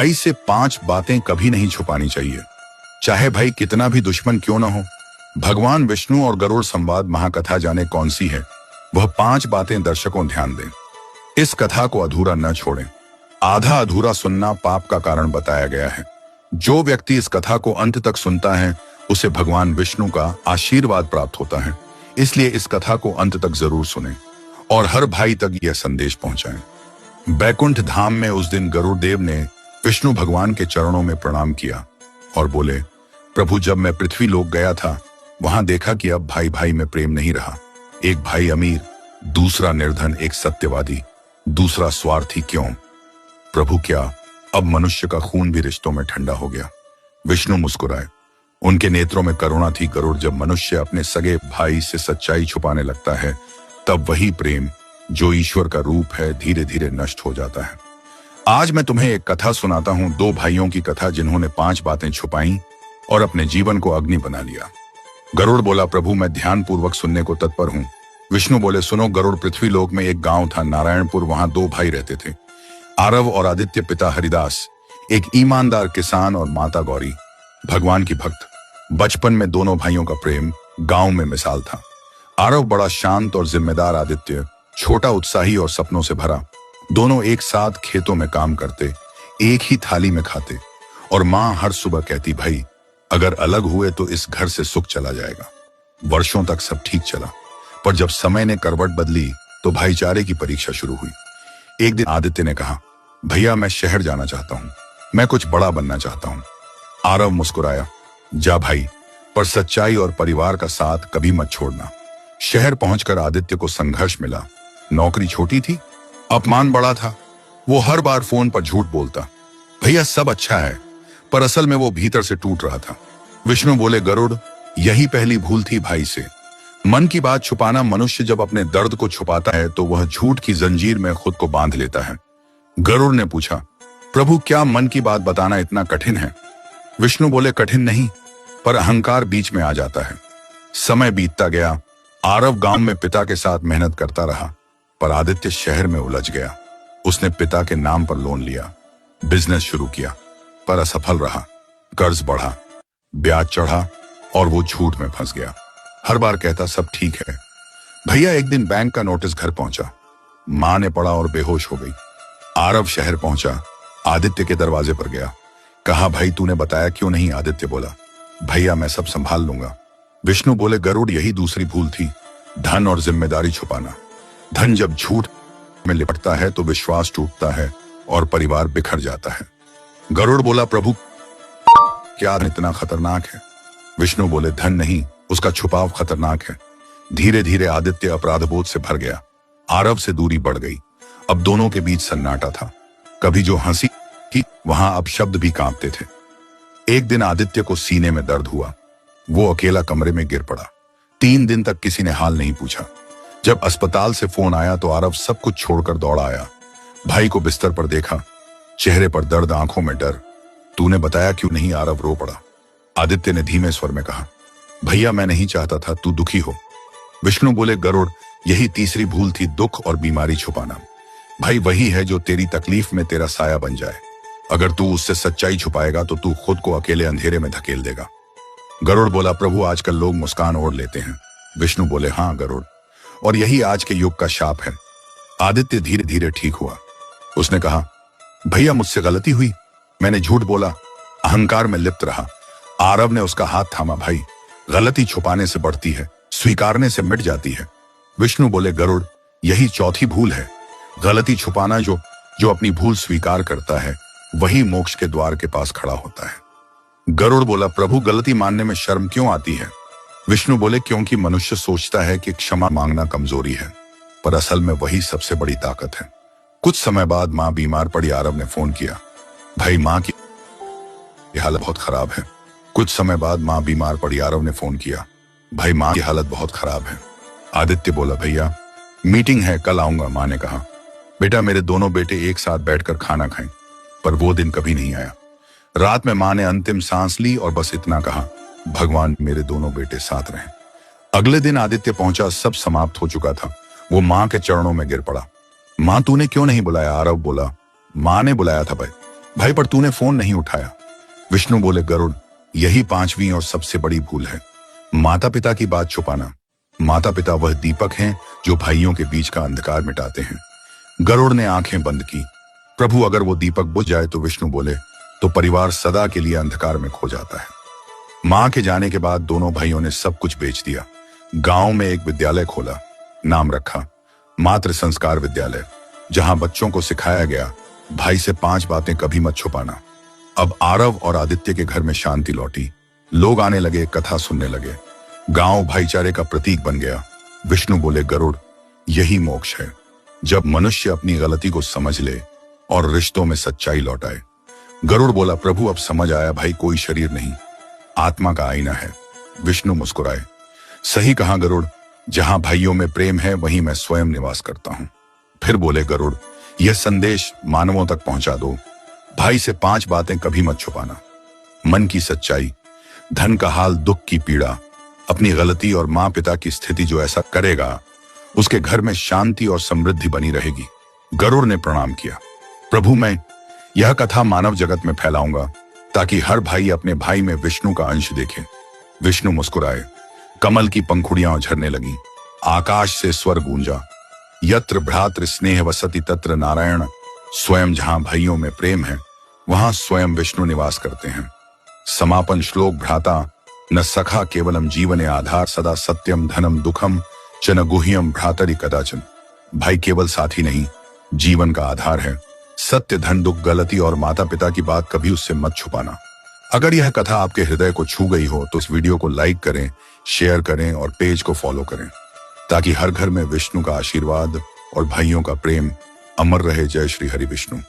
भाई से 5 बातें कभी नहीं छुपानी चाहिए, चाहे भाई कितना भी दुश्मन क्यों न हो। भगवान विष्णु और गरुड़ संवाद महाकथा जाने कौन सी है, वह 5 बातें दर्शकों ध्यान दें। इस कथा को अधूरा न छोड़ें। आधा अधूरा सुनना पाप का कारण बताया गया है। जो व्यक्ति इस कथा को अंत तक सुनता है उसे भगवान विष्णु का आशीर्वाद प्राप्त होता है। इसलिए इस कथा को अंत तक जरूर सुनें और हर भाई तक यह संदेश पहुंचाएं। बैकुंठ धाम में उस दिन गरुड़ देव ने विष्णु भगवान के चरणों में प्रणाम किया और बोले, प्रभु, जब मैं पृथ्वी लोक गया था वहां देखा कि अब भाई भाई में प्रेम नहीं रहा। एक भाई अमीर, दूसरा निर्धन, एक सत्यवादी, दूसरा स्वार्थी। क्यों प्रभु, क्या अब मनुष्य का खून भी रिश्तों में ठंडा हो गया? विष्णु मुस्कुराए, उनके नेत्रों में करुणा थी। गरुड़, जब मनुष्य अपने सगे भाई से सच्चाई छुपाने लगता है तब वही प्रेम जो ईश्वर का रूप है धीरे धीरे नष्ट हो जाता है। आज मैं तुम्हें एक कथा सुनाता हूं, 2 भाइयों की कथा जिन्होंने 5 बातें छुपाई और अपने जीवन को अग्नि बना लिया। गरुड़ बोला, प्रभु, मैं ध्यान पूर्वक सुनने को तत्पर हूं। विष्णु बोले, सुनो गरुड़, पृथ्वी लोक में एक गांव था, नारायणपुर। वहां 2 भाई रहते थे, आरव और आदित्य। पिता हरिदास एक ईमानदार किसान और माता गौरी भगवान की भक्त। बचपन में दोनों भाइयों का प्रेम गांव में मिसाल था। आरव बड़ा शांत और जिम्मेदार, आदित्य छोटा, उत्साही और सपनों से भरा। दोनों एक साथ खेतों में काम करते, एक ही थाली में खाते और माँ हर सुबह कहती, भाई अगर अलग हुए तो इस घर से सुख चला जाएगा। वर्षों तक सब ठीक चला, पर जब समय ने करवट बदली तो भाईचारे की परीक्षा शुरू हुई। एक दिन आदित्य ने कहा, भैया मैं शहर जाना चाहता हूँ, मैं कुछ बड़ा बनना चाहता हूँ। आरव मुस्कुराया, जा भाई, पर सच्चाई और परिवार का साथ कभी मत छोड़ना। शहर पहुंचकर आदित्य को संघर्ष मिला। नौकरी छोटी थी, अपमान बड़ा था। वो हर बार फोन पर झूठ बोलता, भैया सब अच्छा है, पर असल में वो भीतर से टूट रहा था। विष्णु बोले, गरुड़, यही पहली भूल थी भाई से। मन की बात छुपाना। मनुष्य जब अपने दर्द को छुपाता है तो वह झूठ की जंजीर में खुद को बांध लेता है। गरुड़ ने पूछा, प्रभु, क्या मन की बात बताना इतना कठिन है? विष्णु बोले, कठिन नहीं, पर अहंकार बीच में आ जाता है। समय बीतता गया। आरव गांव में पिता के साथ मेहनत करता रहा, पर आदित्य शहर में उलझ गया। उसने पिता के नाम पर लोन लिया, बिजनेस शुरू किया, पर असफल रहा। कर्ज बढ़ा, ब्याज चढ़ा और वो झूठ में फंस गया। हर बार कहता सब ठीक है। भैया, एक दिन बैंक का नोटिस घर पहुंचा। मां ने पढ़ा और बेहोश हो गई। आरव शहर पहुंचा, आदित्य के दरवाजे पर गया। कहा, भाई तूने बताया क्यों नहीं? आदित्य बोला, भैया मैं सब संभाल लूंगा। विष्णु बोले, गरुड़, यही दूसरी भूल थी, धन और जिम्मेदारी छुपाना। धन जब झूठ में लिपटता है तो विश्वास टूटता है और परिवार बिखर जाता है। गरुड़ बोला, प्रभु क्या इतना खतरनाक है? विष्णु बोले, धन नहीं, उसका छुपाव खतरनाक है। धीरे धीरे आदित्य अपराधबोध से भर गया। आरव से दूरी बढ़ गई। अब दोनों के बीच सन्नाटा था। कभी जो हंसी थी वहां अब शब्द भी कांपते थे। एक दिन आदित्य को सीने में दर्द हुआ। वो अकेला कमरे में गिर पड़ा। 3 दिन तक किसी ने हाल नहीं पूछा। जब अस्पताल से फोन आया तो आरव सब कुछ छोड़कर दौड़ा आया। भाई को बिस्तर पर देखा, चेहरे पर दर्द, आंखों में डर। तूने बताया क्यों नहीं? आरव रो पड़ा। आदित्य ने धीमे स्वर में कहा, भैया मैं नहीं चाहता था तू दुखी हो। विष्णु बोले, गरुड़, यही तीसरी भूल थी, दुख और बीमारी छुपाना। भाई वही है जो तेरी तकलीफ में तेरा साया बन जाए। अगर तू उससे सच्चाई छुपाएगा तो तू खुद को अकेले अंधेरे में धकेल देगा। गरुड़ बोला, प्रभु आजकल लोग मुस्कान ओढ़ लेते हैं। विष्णु बोले, हाँ गरुड़, और यही आज के युग का शाप है। आदित्य धीरे धीरे ठीक हुआ। उसने कहा, भैया मुझसे गलती हुई, मैंने झूठ बोला, अहंकार में लिप्त रहा। आरव ने उसका हाथ थामा। भाई गलती छुपाने से बढ़ती है, स्वीकारने से मिट जाती है। विष्णु बोले, गरुड़, यही चौथी भूल है, गलती छुपाना। जो अपनी भूल स्वीकार करता है वही मोक्ष के द्वार के पास खड़ा होता है। गरुड़ बोला, प्रभु गलती मानने में शर्म क्यों आती है? विष्णु बोले, क्योंकि मनुष्य सोचता है कि क्षमा मांगना कमजोरी है, पर असल में वही सबसे बड़ी ताकत है। कुछ समय बाद मां बीमार पड़ी। आरव ने फोन किया, भाई मां की हालत बहुत खराब है। कुछ समय बाद मां बीमार पड़ी। आरव ने फोन किया, भाई मां की हालत बहुत खराब है। आदित्य बोला, भैया मीटिंग है, कल आऊंगा। मां ने कहा, बेटा मेरे दोनों बेटे एक साथ बैठकर खाना खाएं। पर वो दिन कभी नहीं आया। रात में मां ने अंतिम सांस ली और बस इतना कहा, भगवान मेरे दोनों बेटे साथ रहें। अगले दिन आदित्य पहुंचा, सब समाप्त हो चुका था। वो मां के चरणों में गिर पड़ा। मां तूने क्यों नहीं बुलाया? आरव बोला, मां ने बुलाया था भाई, भाई पर तूने फोन नहीं उठाया। विष्णु बोले, गरुड़, यही पांचवी और सबसे बड़ी भूल है, माता पिता की बात छुपाना। माता पिता वह दीपक हैं जो भाइयों के बीच का अंधकार मिटाते हैं। गरुड़ ने आंखें बंद की। प्रभु, अगर वो दीपक बुझ जाए तो विष्णु बोले, तो परिवार सदा के लिए अंधकार में खो जाता है। मां के जाने के बाद दोनों भाइयों ने सब कुछ बेच दिया। गांव में एक विद्यालय खोला, नाम रखा मातृ संस्कार विद्यालय, जहां बच्चों को सिखाया गया, भाई से 5 बातें कभी मत छुपाना। अब आरव और आदित्य के घर में शांति लौटी। लोग आने लगे, कथा सुनने लगे। गांव भाईचारे का प्रतीक बन गया। विष्णु बोले, गरुड़, यही मोक्ष है, जब मनुष्य अपनी गलती को समझ ले और रिश्तों में सच्चाई लौटाए। गरुड़ बोला, प्रभु अब समझ आया, भाई कोई शरीर नहीं, आत्मा का आईना है। विष्णु मुस्कुराए, सही कहा गरुड़, जहां भाइयों में प्रेम है वहीं मैं स्वयं निवास करता हूं। फिर बोले, गरुड़, यह संदेश मानवों तक पहुंचा दो, भाई से 5 बातें कभी मत छुपाना। मन की सच्चाई, धन का हाल, दुख की पीड़ा, अपनी गलती और मां पिता की स्थिति, जो ऐसा करेगा उसके घर में शांति और समृद्धि बनी रहेगी। गरुड़ ने प्रणाम किया, प्रभु मैं यह कथा मानव जगत में फैलाऊंगा ताकि हर भाई अपने भाई में विष्णु का अंश देखे। विष्णु मुस्कुराए, कमल की पंखुड़ियां झरने लगी, आकाश से स्वर गूंजा, यत्र भ्रातृ स्नेह वसति तत्र नारायण। स्वयं जहां भाइयों में प्रेम है वहां स्वयं विष्णु निवास करते हैं। समापन श्लोक, भ्राता न सखा केवलम जीवने आधार, सदा सत्यम धनम दुखम च न गुह्यम भ्रातरि कदाचन। भाई केवल साथी नहीं, जीवन का आधार है। सत्य, धन, दुख, गलती और माता पिता की बात कभी उससे मत छुपाना। अगर यह कथा आपके हृदय को छू गई हो तो इस वीडियो को लाइक करें, शेयर करें और पेज को फॉलो करें, ताकि हर घर में विष्णु का आशीर्वाद और भाइयों का प्रेम अमर रहे। जय श्री हरि विष्णु।